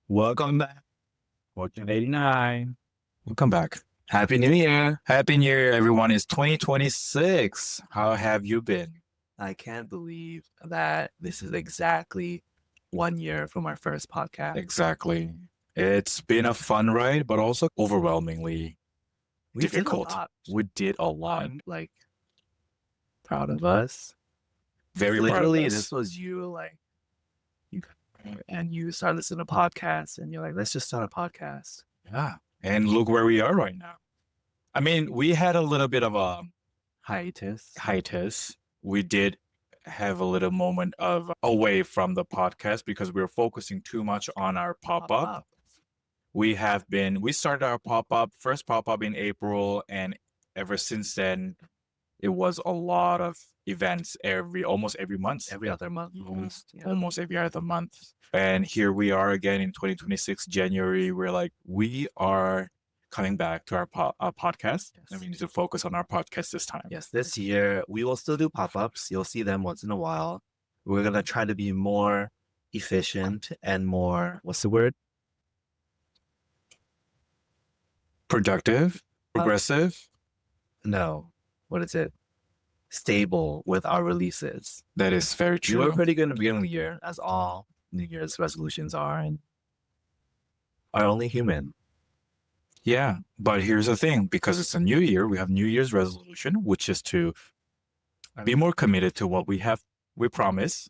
Welcome back. POCHA89. Welcome back. Happy New Year. Happy New Year, everyone. It's 2026. How have you been? I can't believe that this is exactly 1 year from our first podcast. Exactly. It's been a fun ride, but also overwhelmingly difficult. We did a lot. I'm proud of us. Very proud of Literally, us. this was you you start listening to podcasts and you're like, let's just start a podcast. Yeah. And look where we are right now. I mean, we had a little bit of a hiatus. We did have a little moment of away from the podcast because we were focusing too much on our pop-up. We started our first pop-up in April, and ever since then, it was a lot of events almost every month. Every other month. Almost every other month. And here we are again in 2026, January. We are coming back to our podcast. Yes. And we need to focus on our podcast this time. Yes, this year we will still do pop-ups. You'll see them once in a while. We're going to try to be more efficient and more, what's the word? Productive, progressive. No, what is it? Stable with our releases. That is very true. We were pretty good in the beginning of the year, as all New Year's resolutions are, and are only human. Yeah, but here's the thing, because it's a new year, we have New Year's resolution, which is to be more committed to what we promise.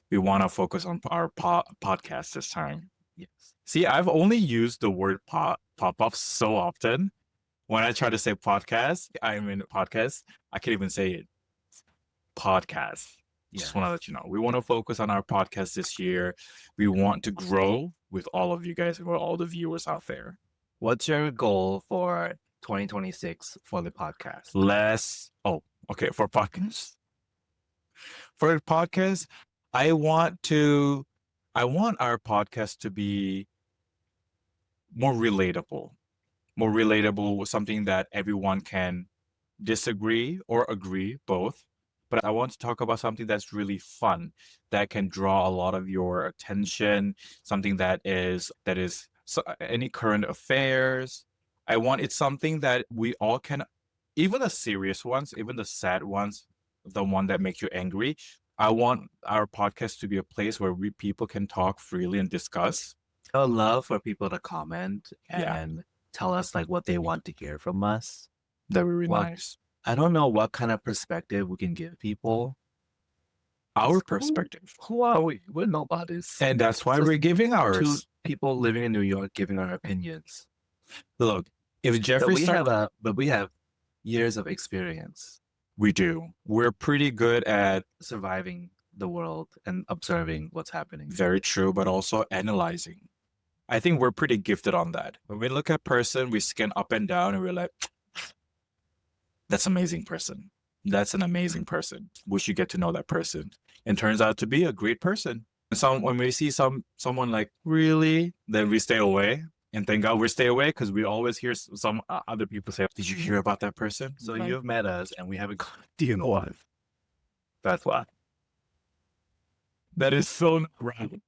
We want to focus on our podcast this time. Yes. See, I've only used the word pop-up so often. When I try to say podcast, I'm in podcast. I can't even say it. Podcast. Just want to let you know. We want to focus on our podcast this year. We want to grow with all of you guys and with all the viewers out there. What's your goal for 2026 for the podcast? For podcast. For a podcast, I want our podcast to be more relatable. More relatable with something that everyone can disagree or agree, both. But I want to talk about something that's really fun, that can draw a lot of your attention, something that is any current affairs. I want it's something that we all can, even the serious ones, even the sad ones, the one that makes you angry. I want our podcast to be a place where people can talk freely and discuss. I would love for people to comment and tell us what they want to hear from us. That would be nice. I don't know what kind of perspective we can give people. Our perspective. Who are we? We're nobodies. And that's why we're giving ours. Two people living in New York giving our opinions. Look, if Jeffrey but we have years of experience. We do. We're pretty good at surviving the world and observing what's happening. Very true, but also analyzing. I think we're pretty gifted on that. When we look at a person, we scan up and down and we're like, that's an amazing person. That's an amazing person. We should get to know that person. And turns out to be a great person. When we see someone like, really? Then we stay away. And thank God we stay away, because we always hear some other people say, did you hear about that person? So you've met us and we haven't got a deal with. That's why. That is so not right.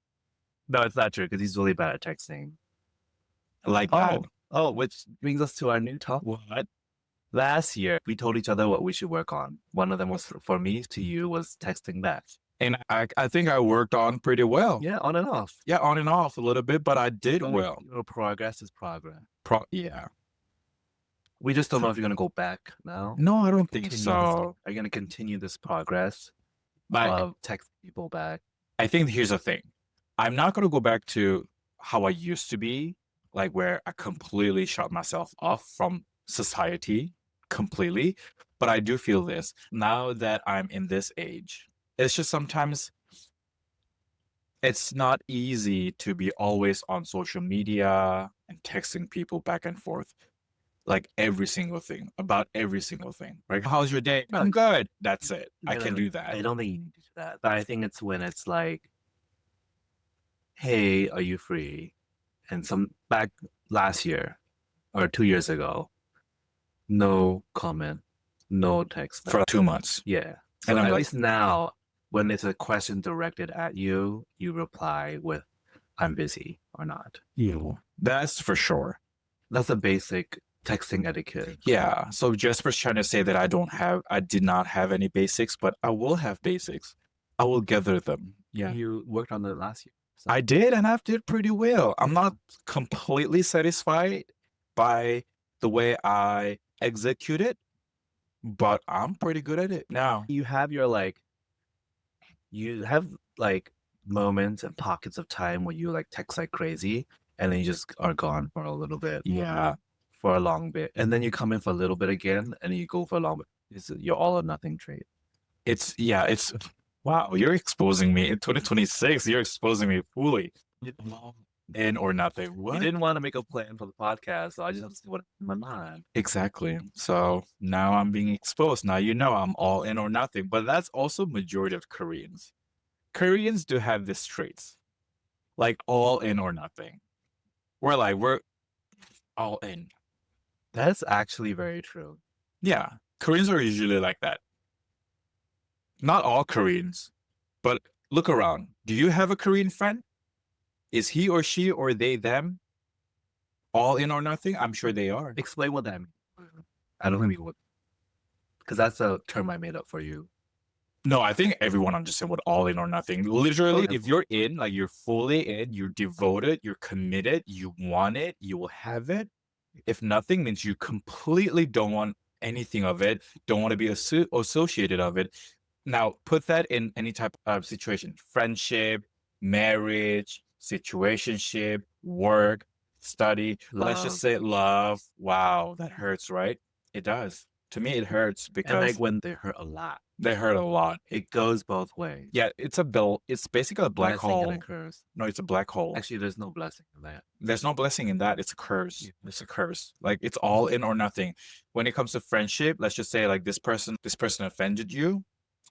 No, it's not true, because he's really bad at texting. That. Oh, which brings us to our new topic. What? Last year, we told each other what we should work on. One of them was for me, to you was texting back. And I think I worked on pretty well. Yeah, on and off. Yeah, on and off a little bit, but I did well. Progress is progress. Yeah. We just don't know if you're going to go back now. No, I don't think so. Are you going to continue this progress of texting people back? I think here's the thing. I'm not going to go back to how I used to be, where I completely shut myself off from society completely. But I do feel this now that I'm in this age. It's just sometimes it's not easy to be always on social media and texting people back and forth, about every single thing, right? How's your day? I'm good. That's it. I can do that. I don't think you need to do that. But I think it's when it's hey, are you free? And back last year or 2 years ago, no comment, no text. For 2 months. Yeah. So at least now, when it's a question directed at you, you reply with I'm busy or not. Yeah, that's for sure. That's a basic texting etiquette. Yeah. So Jasper's trying to say that I did not have any basics, but I will have basics. I will gather them. Yeah. You worked on it last year. So I did, and I did pretty well. I'm not completely satisfied by the way I execute it, but I'm pretty good at it now. you have you have like moments and pockets of time where you like text like crazy and then you just are gone for a little bit. Yeah. For a long bit. And then you come in for a little bit again and you go for a long bit. It's your all or nothing trait. It's wow, you're exposing me in 2026. You're exposing me fully. In or nothing. What? You didn't want to make a plan for the podcast, so I just have to see what's in my mind. Exactly. So now I'm being exposed. Now you know I'm all in or nothing. But that's also majority of Koreans. Koreans do have these traits, like all in or nothing. We're all in. That's actually very true. Yeah, Koreans are usually like that. Not all Koreans, but look around. Do you have a Korean friend? Is he or she or they them all in or nothing? I'm sure they are. Explain what that means. I don't think people, because that's a term I made up for you. No, I think everyone understands what all in or nothing. Literally, if you're in, like you're fully in, you're devoted, you're committed, you want it, you will have it. If nothing means you completely don't want anything of it, don't want to be associated of it. Now, put that in any type of situation: friendship, marriage, situationship, work, study. Let's just say love. Wow, that hurts, right? It does. To me, it hurts because And like when they hurt a lot, they hurt a lot. it goes both ways. Yeah, it's basically a black Blessing hole. and a curse. No, it's a black hole. Actually, there's no blessing in that. There's no blessing in that. It's a curse. Yeah. It's a curse. Like it's all in or nothing. When it comes to friendship, let's just say like this person offended you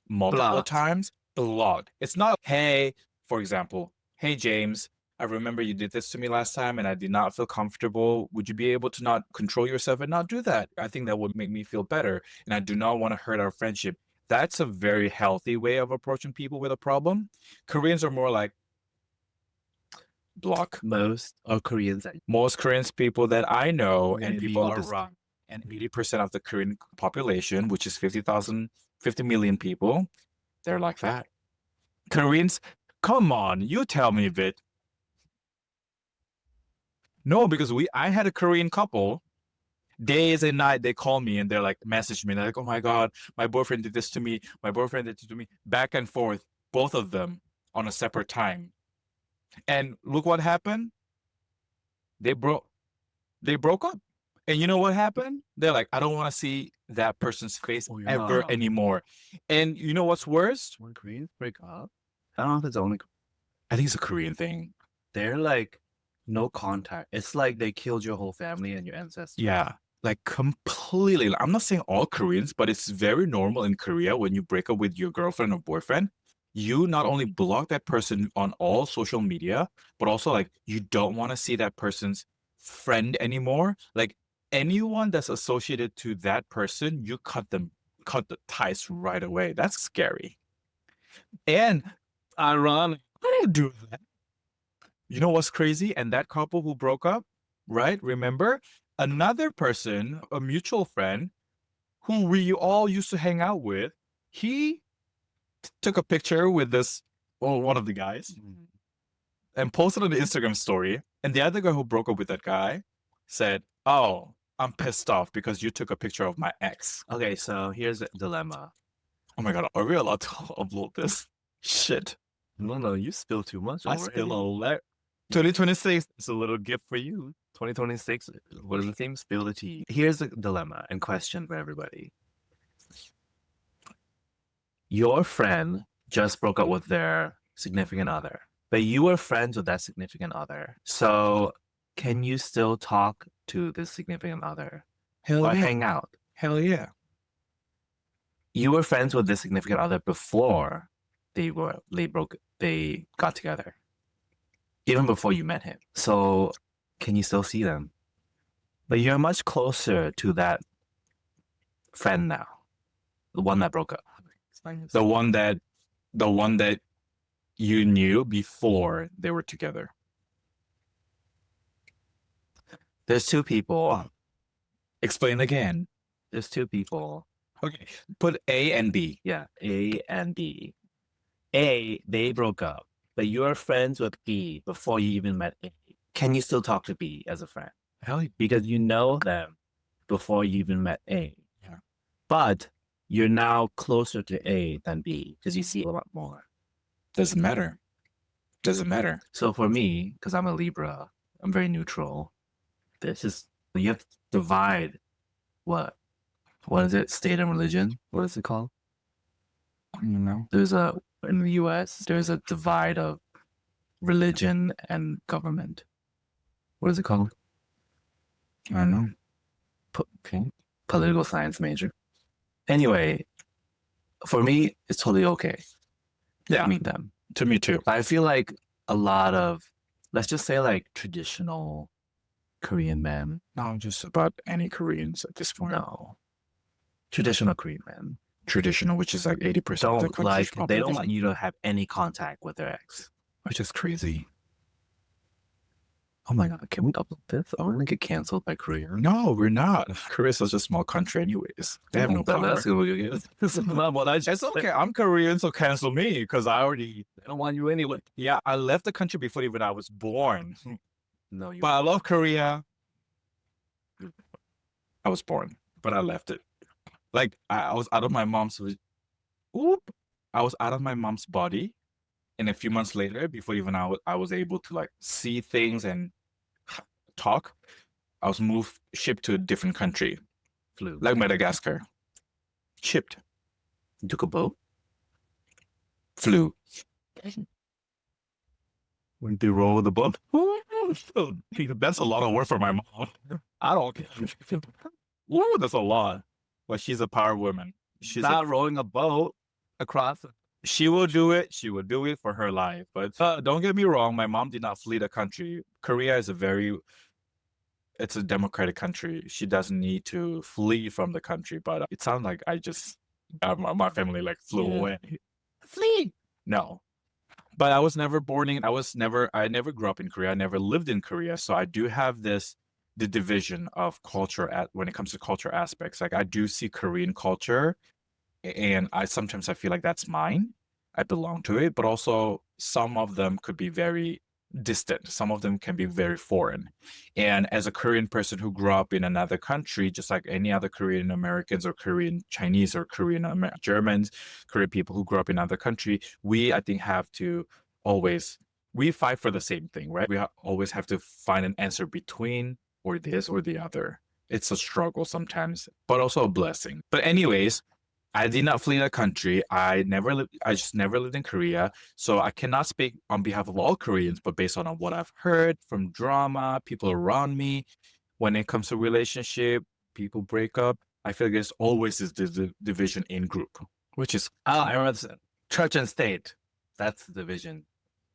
multiple Blocked. times. Blocked. It's not, hey, for example, hey James, I remember you did this to me last time and I did not feel comfortable. Would you be able to not control yourself and not do that? I think that would make me feel better. And I do not want to hurt our friendship. That's a very healthy way of approaching people with a problem. Koreans are more like block. Most Koreans People that I know and Maybe people all are this- wrong. And 80% of the Korean population, which is 50 million people, they're like that. Koreans, come on, you tell me, Vit. No, because I had a Korean couple. Days and night they call me and they're like message me. They're like, oh my God, my boyfriend did this to me. My boyfriend did this to me. Back and forth, both of them on a separate time. And look what happened. They broke up. And you know what happened? They're like, I don't want to see that person's face ever anymore. And you know what's worse? When Koreans break up, I don't know if it's only. I think it's a Korean thing. They're like no contact. It's like they killed your whole family and your ancestors. Yeah, like completely. I'm not saying all Koreans, but it's very normal in Korea when you break up with your girlfriend or boyfriend. You not only block that person on all social media, but also like you don't want to see that person's friend anymore. Like anyone that's associated to that person, you cut the ties right away. That's scary. And ironic, I didn't do that. You know what's crazy? And that couple who broke up, right? Remember? Another person, a mutual friend, who we all used to hang out with, he took a picture with one of the guys, and posted on the Instagram story. And the other guy who broke up with that guy said, oh, I'm pissed off because you took a picture of my ex. Okay, so here's the dilemma. Oh my God, are we allowed to upload this? Shit. No, you spill too much. I spill a lot. 2026 is a little gift for you. 2026, what is the theme? Spill the tea. Here's the dilemma and question for everybody. Your friend just broke up with their significant other, but you were friends with that significant other. So can you still talk to this significant other Hell or yeah. hang out? Hell yeah. You were friends with this significant other before they got together, even before you met him. So can you still see them? But you're much closer to that friend now, the one that broke up. The one that you knew before they were together. There's two people. Explain again. There's two people. Okay, put A and B. Yeah, A and B. A, they broke up, but you're friends with B before you even met A. Can you still talk to B as a friend? Hell, Because you know them before you even met A. Yeah. But you're now closer to A than B because you see a lot more. doesn't matter. Doesn't matter. So for me, because I'm a Libra, I'm very neutral. This is, you have to divide what is it? State and religion? What is it called? You know. In the US, there's a divide of religion and government. What is it called? I don't know. Okay. Political science major. Anyway, for me, it's totally okay. Yeah. To meet them. To me too. I feel like a lot of, let's just say like traditional Korean men. No, just about any Koreans at this point. No. Traditional Korean men. Traditional, which is like 80% of the Don't like, country's they don't population. want you to have any contact with their ex. Which is crazy. Oh my God, can we upload this? I want to get canceled by Korea. No, we're not. Korea's such a small country anyways. They have no power. That's not what I just It's okay. I'm Korean, so cancel me because I don't want you anyway. yeah, I left the country before even I was born. No, you. But I love Korea. I was born, but I left it. Like I was out of my mom's. I was out of my mom's body, and a few months later, before even I was able to like see things and talk, I was shipped to a different country, Flew. like Madagascar. Shipped, You took a boat? flew. When they roll the boat? That's a lot of work for my mom. I don't care. Ooh, that's a lot. But she's a power woman. She's not rowing a boat across. She will do it. She will do it for her life. But don't get me wrong. My mom did not flee the country. Korea is it's a democratic country. She doesn't need to flee from the country. But it sounds like my family like flew away. Flee? No. But I was never born in, I never grew up in Korea. I never lived in Korea. So I do have the division of culture when it comes to culture aspects. Like I do see Korean culture and sometimes I feel like that's mine. I belong to it, but also some of them could be very distant. Some of them can be very foreign. And as a Korean person who grew up in another country, just like any other Korean Americans or Korean Chinese or Korean Germans, Korean people who grew up in another country, we, I think, we fight for the same thing, right? We always have to find an answer between or this or the other. It's a struggle sometimes, but also a blessing. But anyways, I did not flee the country. I just never lived in Korea. So I cannot speak on behalf of all Koreans, but based on what I've heard from drama, people around me, when it comes to relationship, people break up, I feel like there's always this division in group, which is, I remember this. Church and state. That's the division.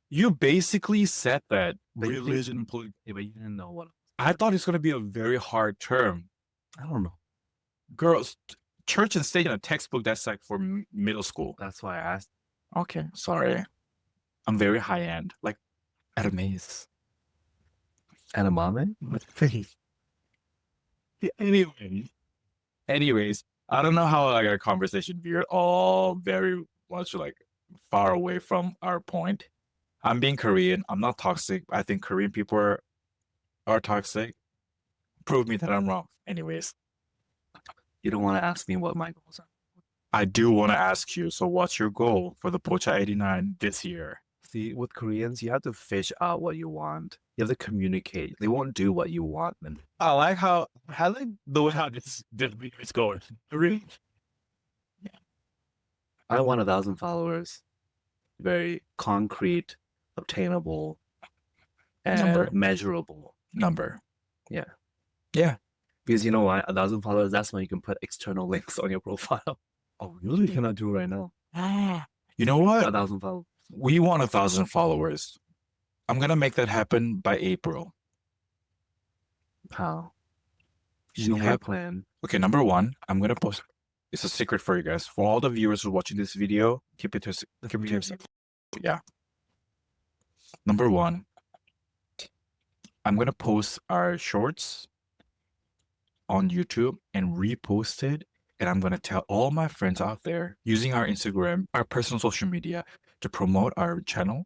you basically said that But you religion, Yeah, but you didn't know what. I thought it's going to be a very hard term. I don't know. Girls, church and state in a textbook, that's like for middle school. That's why I asked. Okay, sorry. I'm very high end, like At a maze. At a moment? Anyways, I don't know how like our conversation veered all very much like far away from our point. I'm being Korean. I'm not toxic. I think Korean people are toxic. Prove me that I'm wrong. Anyways, You don't want to ask me what my goals are. I do want to ask you. So, what's your goal for the POCHA89 this year? See, with Koreans, you have to fish out what you want. You have to communicate. They won't do what you want them. I like how this video is going. Really? I want 1,000 followers. Very concrete, obtainable, and Number. measurable. Number. Yeah. Yeah. Because you know what? 1,000 followers, that's when you can put external links on your profile. Oh, really? You cannot do right now. You know what? 1,000 followers. We want 1,000 followers. I'm gonna make that happen by April. How? You You have a plan. Okay, number one, I'm gonna post. It's a secret for you guys. For all the viewers who are watching this video, keep it to yourself. Yeah. Number one, I'm gonna post our shorts on YouTube and repost it. And I'm gonna tell all my friends out there using our Instagram, our personal social media to promote our channel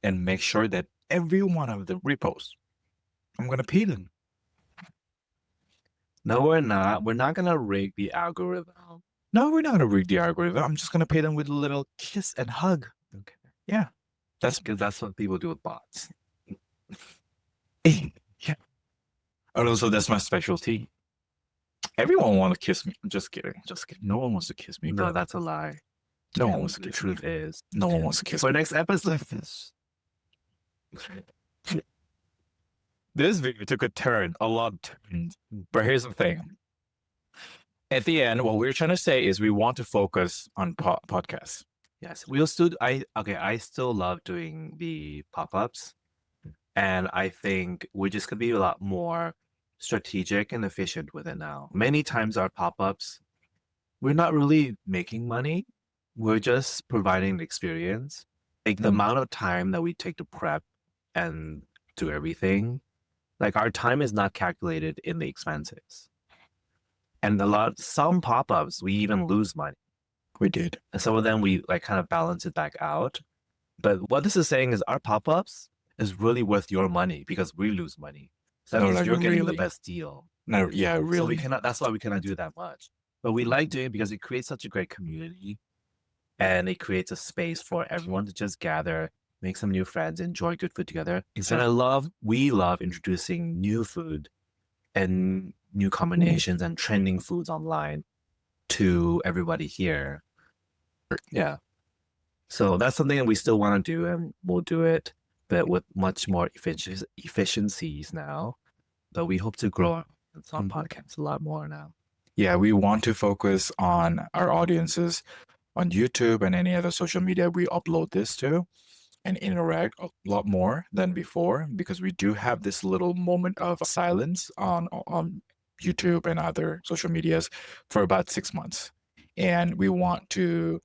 and make sure that every one of them reposts. I'm gonna pay them. No, we're not. We're not gonna rig the algorithm. No, we're not gonna read the algorithm. I'm just gonna pay them with a little kiss and hug. Okay. Yeah. That's because that's what people do with bots. Yeah. And also that's my specialty. Everyone wants to kiss me. I'm just kidding. Just kidding. No one wants to kiss me. No, that's a lie. No one wants to The kiss me. truth is, No one wants to kiss for me. next episode, This video took a turn, a lot of turns. But here's the thing. At the end, what we're trying to say is we want to focus on podcasts. yes, we'll still. I still love doing the pop-ups, and I think we're just gonna be a lot more strategic and efficient with it now. Many times our pop-ups, we're not really making money. We're just providing the experience. Like the amount of time that we take to prep and do everything, like our time is not calculated in the expenses. And some pop-ups, we even lose money. We did. And some of them we like kind of balance it back out. But what this is saying is our pop-ups is really worth your money because we lose money. So that No, means like you're getting the really? best deal. No, yeah, So really. that's why we cannot do that much. But we like doing it because it creates such a great community and it creates a space for everyone to just gather, make some new friends, enjoy good food together. Exactly. And we love introducing new food and new combinations and trending foods online to everybody here. Yeah. So that's something that we still want to do and we'll do it, but with much more efficiencies now. But we hope to grow on podcasts a lot more now. Yeah, we want to focus on our audiences on YouTube and any other social media we upload this to and interact a lot more than before because we do have this little moment of silence on YouTube and other social medias for about 6 months. And we want to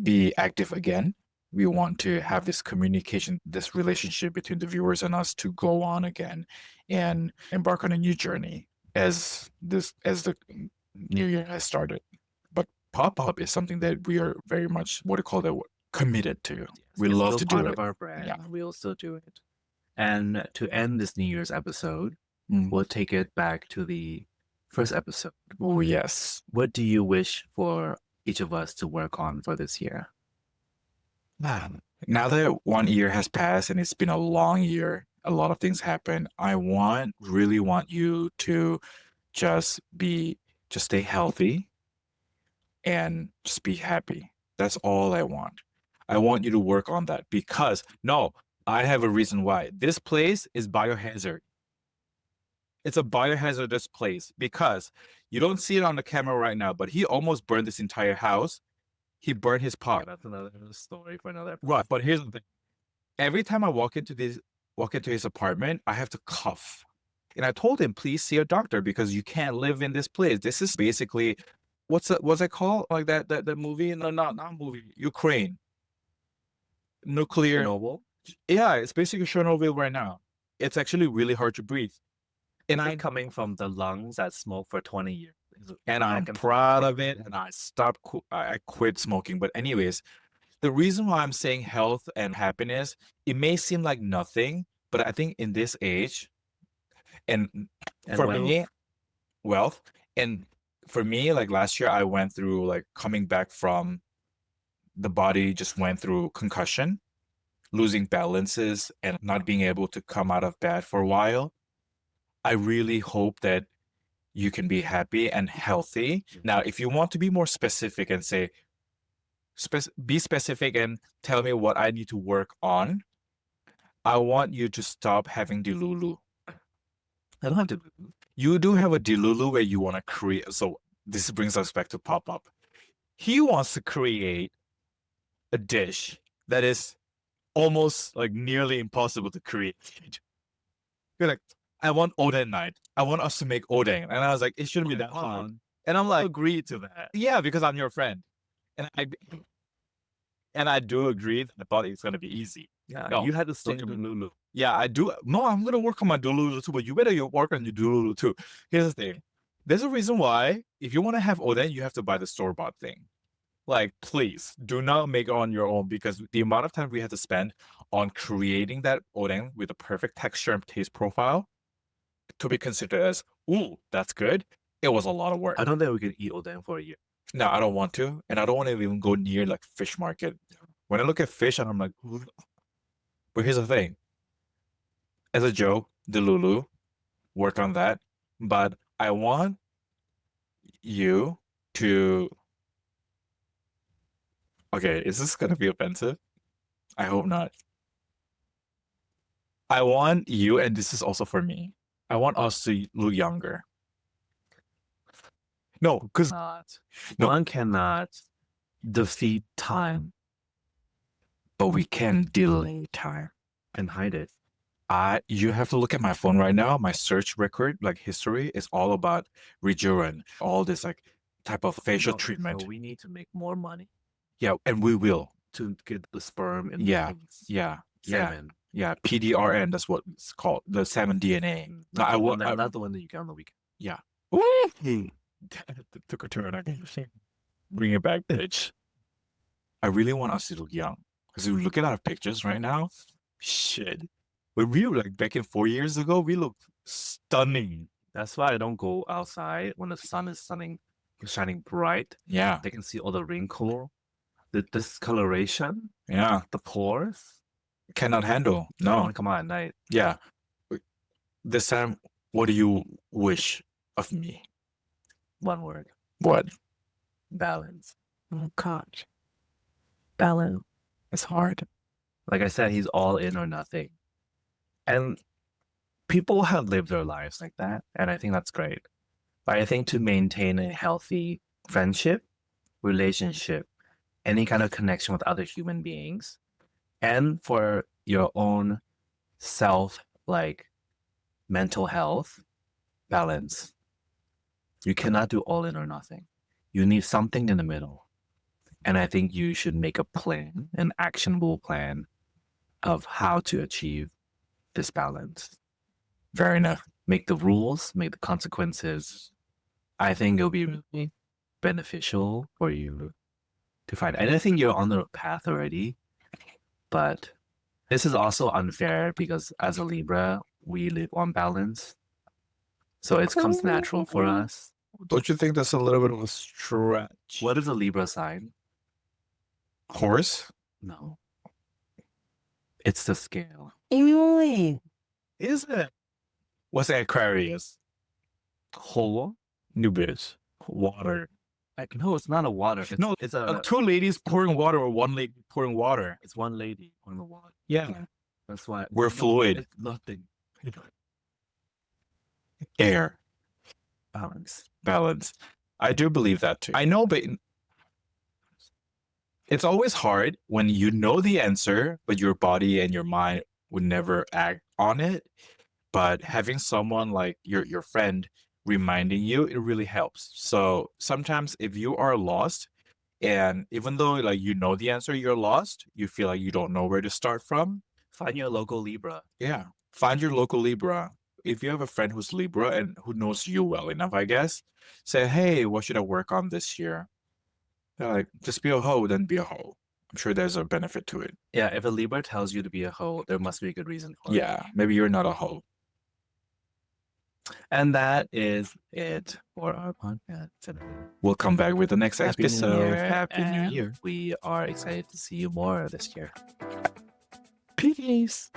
be active again. We want to have this communication, this relationship between the viewers and us to go on again and embark on a new journey as the new year has started. But pop-up is something that we are very much committed to. Yes, We it's love still to do part it. of our brand. Yeah. We'll still do it. And to end this New Year's episode, Mm. we'll take it back to the first episode. Oh yes. What do you wish for each of us to work on for this year? Man, now that 1 year has passed and it's been a long year, a lot of things happen. I really want you to just stay healthy and just be happy. That's all I want. I want you to work on that because I have a reason why. This place is biohazard. It's a biohazardous place because you don't see it on the camera right now, but he almost burned this entire house. He burned his pot. That's another story for another episode. Right, but here's the thing. Every time I walk into his apartment, I have to cough. And I told him, please see a doctor because you can't live in this place. This is basically what's it called? Like that movie? No, not movie. Ukraine. Nuclear. Chernobyl? Yeah, it's basically Chernobyl right now. It's actually really hard to breathe. And I'm coming from the lungs that smoke for 20 years. And I'm proud of it. And I quit smoking. But anyways, the reason why I'm saying health and happiness, it may seem like nothing, but I think in this age, and for me, wealth. And for me, like last year, I went through like coming back from the body just went through concussion, losing balances and not being able to come out of bed for a while. I really hope that you can be happy and healthy. Now, if you want to be more specific and say, be specific and tell me what I need to work on, I want you to stop having delulu. I don't have to. You do have a delulu where you want to create. So this brings us back to pop-up. He wants to create a dish that is almost like nearly impossible to create. You're like, I want oden night. I want us to make oden. And I was like, it shouldn't be that hard. And I'm like, Agree to that. yeah, because I'm your friend. And And I do agree that I thought it's going to be easy. Yeah, No, you had to stick don't to get me- Lulu. Yeah, I do. No, I'm going to work on my Dululu too, but you better work on your Dululu too. Here's the thing. There's a reason why, if you want to have Oden, you have to buy the store-bought thing. Like, please do not make it on your own, because the amount of time we had to spend on creating that Oden with a perfect texture and taste profile to be considered as, ooh, that's good, it was a lot of work. I don't think we could eat Oden for a year. No, I don't want to. And I don't want to even go near like fish market. When I look at fish, and I'm like, "Ugh." But here's the thing. As a joke, the Lulu, work on that. But I want you to. Okay, is this going to be offensive? I hope not. I want you, and this is also for me, I want us to look younger. No, because No. One cannot defeat time, but we can delay time and hide it. you have to look at my phone right now. My search record, like history, is all about Rejuven, all this like type of facial No, treatment. So we need to make more money Yeah, and we will. to get the sperm and Yeah, the eggs. Yeah, Salmon. yeah. PDRN, that's what it's called, the salmon DNA. No, Not, I the will. one that, not the one that you get on the weekend. Yeah. Woo! Took a turn. I bring it back, bitch. I really want us to look young, because if you look at our pictures right now, shit. When we were like back in 4 years ago, we looked stunning. That's why I don't go outside when the sun is shining bright. Yeah, They can see all the wrinkle, the discoloration, yeah. the pores. Cannot handle. I No. want to come out at night. Yeah. This time, what do you wish of me? One word. What? Balance. Oh gosh. Balance. It's hard. Like I said, he's all in or nothing. And people have lived their lives like that. And I think that's great. But I think to maintain a healthy friendship, relationship, any kind of connection with other human beings, and for your own self, like mental health, balance. You cannot do all in or nothing. You need something in the middle. And I think you should make a plan, an actionable plan of how to achieve this balance. Fair enough. Make the rules, make the consequences. I think it'll be really beneficial for you to find. And I think you're on the path already. But this is also unfair because as a Libra, we live on balance. So it comes natural for us. Don't you think that's a little bit of a stretch? What is a Libra sign? Horse? No. It's the scale. Is it? What's Aquarius? Whole? Nubis. Water. Like, no, it's not a water. It's, No, it's a. Two ladies pouring water, or one lady pouring water. It's one lady on the water. Yeah. That's why We're fluid. It's nothing. Air. Balance. Balance. I do believe that too. I know, but it's always hard when you know the answer, but your body and your mind would never act on it. But having someone like your friend reminding you, it really helps. So sometimes if you are lost, and even though like you know the answer, you're lost, you feel like you don't know where to start from. Find your local Libra. Yeah. Find your local Libra. If you have a friend who's Libra and who knows you well enough, I guess, say, hey, what should I work on this year? They're like, just be a hoe, then be a hoe. I'm sure there's a benefit to it. Yeah, if a Libra tells you to be a hoe, there must be a good reason for it. Yeah, maybe you're not a hoe. And that is it for our podcast today. We'll come back with the next Happy New episode. Year, Happy New and Year. We are excited to see you more this year. Peace.